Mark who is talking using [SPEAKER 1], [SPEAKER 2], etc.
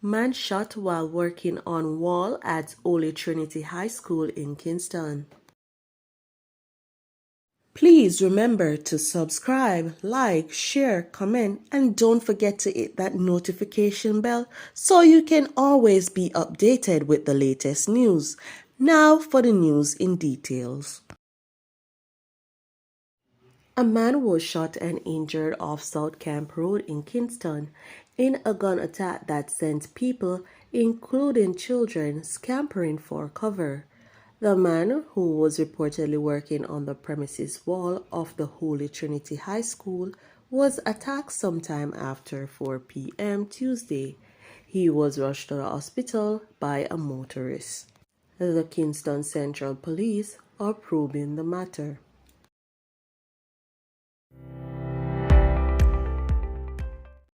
[SPEAKER 1] Man shot while working on wall at Holy Trinity High School in Kingston. Please remember to subscribe, like, share, comment, and don't forget to hit that notification bell so you can always be updated with the latest news. Now for the news in details. A man was shot and injured off South Camp Road in Kingston in a gun attack that sent people, including children, scampering for cover. The man, who was reportedly working on the premises wall of the Holy Trinity High School, was attacked sometime after 4 p.m. Tuesday. He was rushed to the hospital by a motorist. The Kingston Central Police are probing the matter.